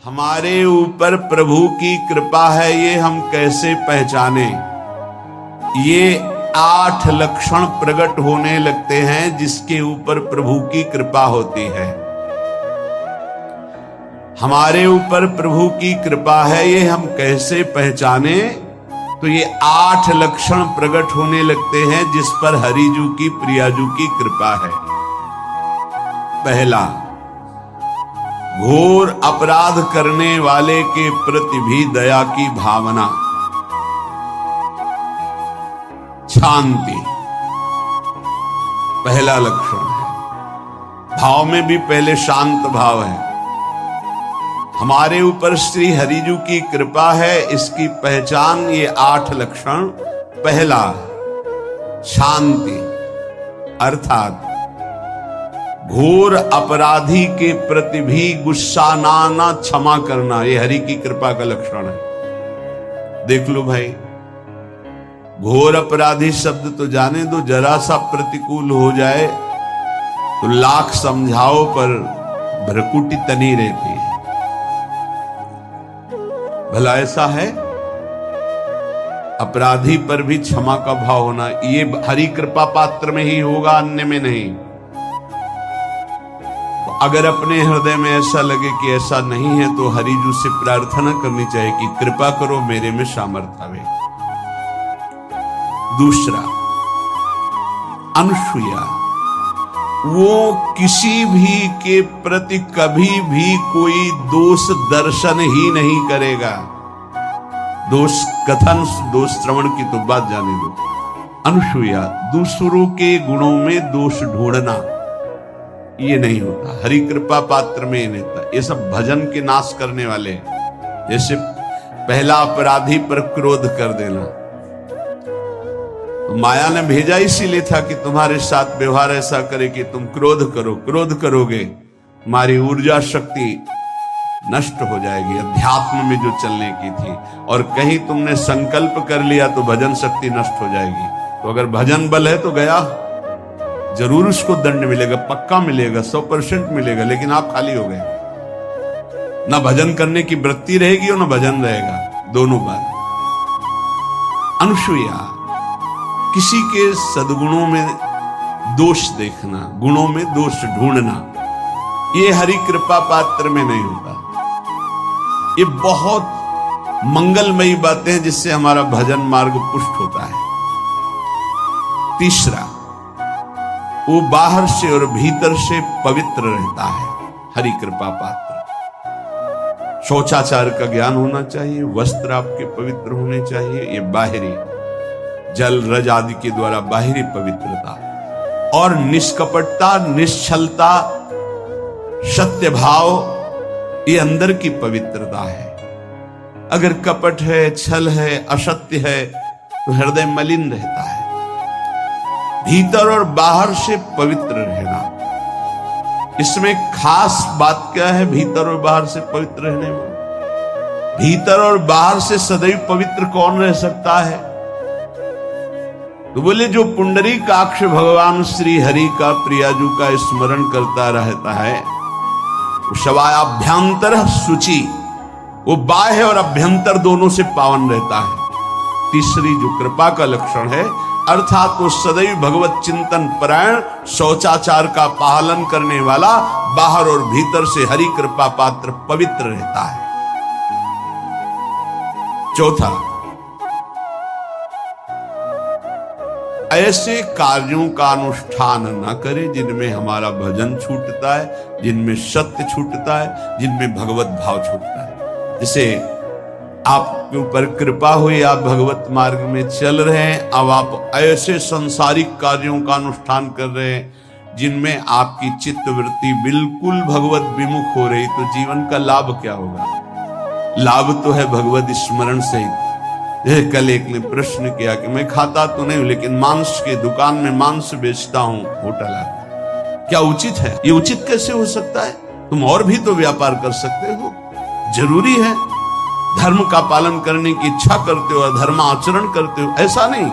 हमारे ऊपर प्रभु की कृपा है ये हम कैसे पहचाने। ये 8 लक्षण प्रकट होने लगते हैं जिसके ऊपर प्रभु की कृपा होती है। हमारे ऊपर प्रभु की कृपा है ये हम कैसे पहचाने, तो ये 8 लक्षण प्रकट होने लगते हैं जिस पर हरिजू की प्रियाजू की कृपा है। पहला, घोर अपराध करने वाले के प्रति भी दया की भावना, शांति पहला लक्षण है। भाव में भी पहले शांत भाव है। हमारे ऊपर श्री हरिजू की कृपा है, इसकी पहचान ये 8 लक्षण। पहला, शांति, अर्थात घोर अपराधी के प्रति भी गुस्सा ना क्षमा करना, ये हरि की कृपा का लक्षण है। देख लो भाई, घोर अपराधी शब्द तो जाने दो, जरा सा प्रतिकूल हो जाए तो लाख समझाओ पर भ्रकुटी तनी रहती है। भला ऐसा है? अपराधी पर भी क्षमा का भाव होना, ये हरि कृपा पात्र में ही होगा, अन्य में नहीं। तो अगर अपने हृदय में ऐसा लगे कि ऐसा नहीं है तो हरिजू से प्रार्थना करनी चाहिए कि कृपा करो मेरे में सामर्थ्य आवे। दूसरा, अनुसूया, वो किसी भी के प्रति कभी भी कोई दोष दर्शन ही नहीं करेगा। दोष कथन, दोष श्रवण की तो बात जाने दो। अनुसूया, दूसरों के गुणों में दोष ढूंढना ये नहीं होता। हरि कृपा पात्र में नहीं होता। ये सब भजन के नाश करने वाले हैं। जैसे पहला अपराधी पर क्रोध कर देना, तो माया ने भेजा इसीलिए था कि तुम्हारे साथ व्यवहार ऐसा करे कि तुम क्रोध करो। क्रोध करोगे तुम्हारी ऊर्जा शक्ति नष्ट हो जाएगी, अध्यात्म में जो चलने की थी। और कहीं तुमने संकल्प कर लिया तो भजन शक्ति नष्ट हो जाएगी। तो अगर भजन बल है तो गया, जरूर उसको दंड मिलेगा, पक्का मिलेगा, 100% मिलेगा, लेकिन आप खाली हो गए। ना भजन करने की वृत्ति रहेगी और ना भजन रहेगा, दोनों बात। अनुसूया, किसी के सद्गुणों में दोष देखना, गुणों में दोष ढूंढना, ये हरि कृपा पात्र में नहीं होता। ये बहुत मंगलमयी बातें हैं जिससे हमारा भजन मार्ग पुष्ट होता है। तीसरा, वो बाहर से और भीतर से पवित्र रहता है, हरि कृपा पात्र। शौचाचार का ज्ञान होना चाहिए, वस्त्र आपके पवित्र होने चाहिए, ये बाहरी जल रज आदि के द्वारा बाहरी पवित्रता। और निष्कपटता, निश्चलता, सत्य भाव, ये अंदर की पवित्रता है। अगर कपट है, छल है, असत्य है तो हृदय मलिन रहता है। भीतर और बाहर से पवित्र रहना, इसमें खास बात क्या है? भीतर और बाहर से पवित्र रहने में, भीतर और बाहर से सदैव पवित्र कौन रह सकता है? तो बोले जो पुंडरीकाक्ष भगवान श्री हरि का प्रियाजू का स्मरण करता रहता है, शवायाभ्यंतर शुचि, वो बाह्य और अभ्यंतर दोनों से पावन रहता है। तीसरी जो कृपा का लक्षण है, अर्थात वो सदैव भगवत चिंतन परायण, शौचाचार का पालन करने वाला, बाहर और भीतर से हरि कृपा पात्र पवित्र रहता है। चौथा, ऐसे कार्यों का अनुष्ठान न करे जिनमें हमारा भजन छूटता है, जिनमें सत्य छूटता है, जिनमें भगवत भाव छूटता है। जैसे आपके ऊपर कृपा हुई, आप भगवत मार्ग में चल रहे हैं, अब आप ऐसे संसारिक कार्यों का अनुष्ठान कर रहे हैं जिनमें आपकी चित्त वृत्ति बिल्कुल भगवत विमुख हो रही, तो जीवन का लाभ क्या होगा? लाभ तो है भगवत स्मरण से। कल एक ने प्रश्न किया कि मैं खाता तो नहीं हूं लेकिन मांस के दुकान में मांस बेचता हूं, होटल है, क्या उचित है? ये उचित कैसे हो सकता है? तुम और भी तो व्यापार कर सकते हो। जरूरी है धर्म का पालन करने की इच्छा करते हो, धर्माचरण करते हो, ऐसा नहीं।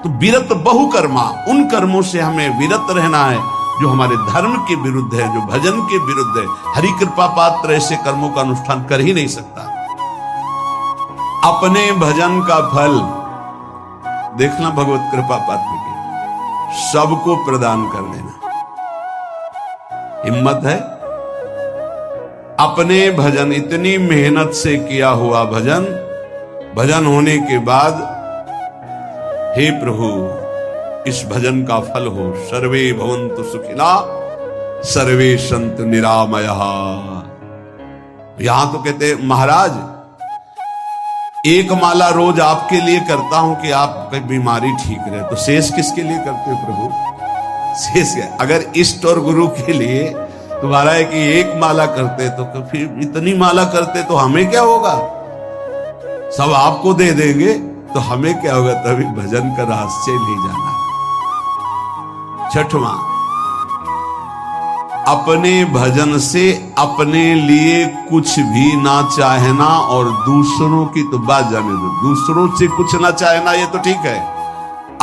तो विरत बहु कर्मा, उन कर्मों से हमें विरत रहना है जो हमारे धर्म के विरुद्ध है, जो भजन के विरुद्ध है। हरि कृपा पात्र ऐसे कर्मों का अनुष्ठान कर ही नहीं सकता। अपने भजन का फल देखना भगवत कृपा पात्र की, सबको प्रदान कर देना। हिम्मत है? अपने भजन, इतनी मेहनत से किया हुआ भजन, भजन होने के बाद हे प्रभु इस भजन का फल हो, सर्वे भवन्तु सुखिना सर्वे सन्तु निरामयः। यहां तो कहते महाराज एक माला रोज आपके लिए करता हूं कि आपकी बीमारी ठीक रहे, तो शेष किसके लिए करते हो प्रभु? शेष अगर इष्ट और गुरु के लिए तुम्हारा है कि एक माला करते तो फिर इतनी माला करते तो हमें क्या होगा? सब आपको दे देंगे तो हमें क्या होगा? तभी भजन का रहस्य ले जाना। छठवां, अपने भजन से अपने लिए कुछ भी ना चाहना और दूसरों की तो बात जाने दो, दूसरों से कुछ ना चाहना ये तो ठीक है,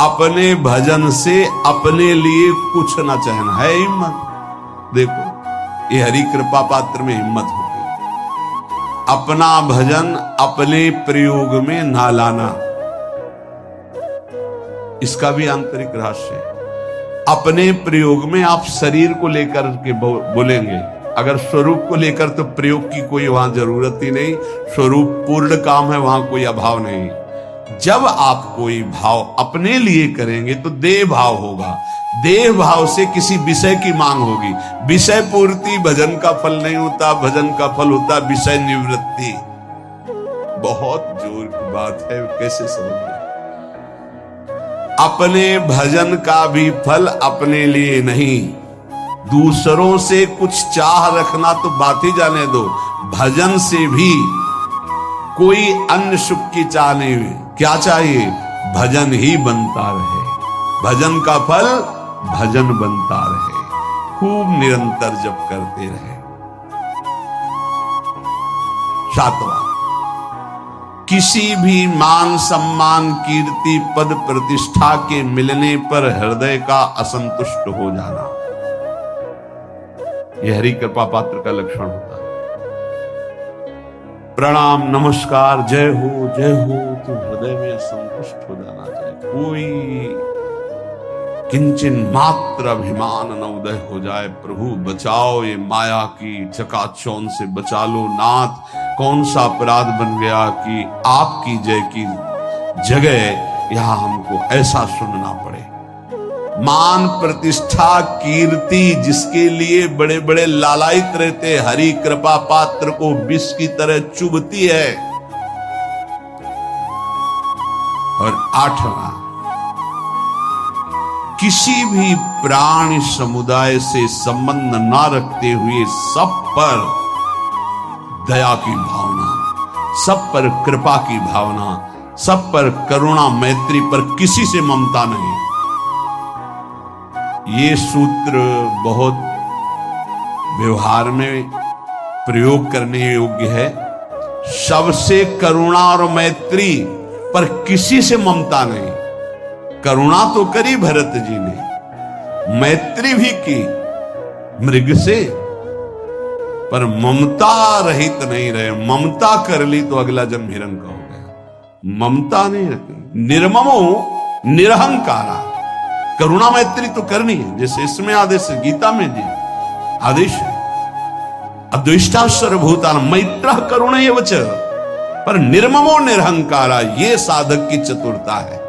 अपने भजन से अपने लिए कुछ ना चाहना है हिम्मत। देखो ये हरि कृपा पात्र में हिम्मत होगी। अपना भजन अपने प्रयोग में ना लाना, इसका भी आंतरिक रहस्य है। अपने प्रयोग में आप शरीर को लेकर के बोलेंगे, अगर स्वरूप को लेकर तो प्रयोग की कोई वहां जरूरत ही नहीं, स्वरूप पूर्ण काम है, वहां कोई अभाव नहीं। जब आप कोई भाव अपने लिए करेंगे तो देह भाव होगा, देह भाव से किसी विषय की मांग होगी। विषय पूर्ति भजन का फल नहीं होता, भजन का फल होता विषय निवृत्ति। बहुत जोर की बात है, कैसे समझ? अपने भजन का भी फल अपने लिए नहीं, दूसरों से कुछ चाह रखना तो बात ही जाने दो, भजन से भी कोई अन्य सुख की चाह नहीं। क्या चाहिए? भजन ही बनता रहे, भजन का फल भजन बनता रहे, खूब निरंतर जप करते रहे। सातवां, किसी भी मान सम्मान कीर्ति पद प्रतिष्ठा के मिलने पर हृदय का असंतुष्ट हो जाना, यह हरि कृपा पात्र का लक्षण होता है। प्रणाम नमस्कार जय हो तो हृदय में असंतुष्ट हो जाना चाहिए। कोई किंचन मात्र अभिमान न उदय हो जाए। प्रभु बचाओ, ये माया की चकाचौंध से बचा लो नाथ। कौन सा अपराध बन गया कि आपकी जय की जगह यहां हमको ऐसा सुनना पड़े। मान प्रतिष्ठा कीर्ति जिसके लिए बड़े बड़े लालायित रहते, हरि कृपा पात्र को विष की तरह चुभती है। और आठवां, किसी भी प्राणी समुदाय से संबंध ना रखते हुए सब पर दया की भावना, सब पर कृपा की भावना, सब पर करुणा मैत्री, पर किसी से ममता नहीं। ये सूत्र बहुत व्यवहार में प्रयोग करने योग्य है। सबसे करुणा और मैत्री, पर किसी से ममता नहीं। करुणा तो करी भरत जी ने, मैत्री भी की मृग से, पर ममता रहित नहीं रहे। ममता कर ली तो अगला जन्म हिरण का हो गया। ममता नहीं रखी, निर्ममो निरहंकारा। करुणा मैत्री तो करनी है, जैसे इसमें आदेश है, गीता में जी आदेश है, अद्वेष्टा सर्वभूतानां मैत्रः करुणैव च, पर निर्ममो निरहंकारा, ये साधक की चतुरता है।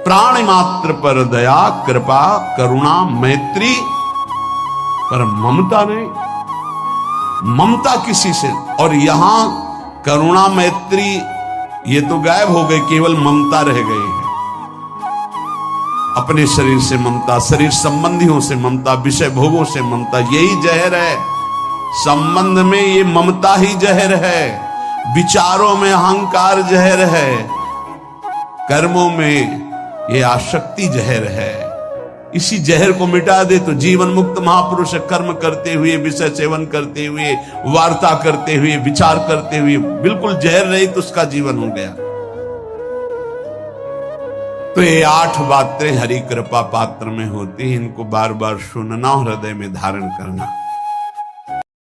प्राणी मात्र पर दया कृपा करुणा मैत्री, पर ममता नहीं। ममता किसी से, और यहां करुणा मैत्री ये तो गायब हो गए, केवल ममता रह गई है। अपने शरीर से ममता, शरीर संबंधियों से ममता, विषय भोगों से ममता, यही जहर है। संबंध में ये ममता ही जहर है, विचारों में अहंकार जहर है, कर्मों में ये आसक्ति जहर है। इसी जहर को मिटा दे तो जीवन मुक्त महापुरुष कर्म करते हुए, विषय सेवन करते हुए, वार्ता करते हुए, विचार करते हुए, बिल्कुल जहर रहित उसका जीवन हो गया। तो ये 8 बातें हरि कृपा पात्र में होती हैं, इनको बार बार सुनना और हृदय में धारण करना।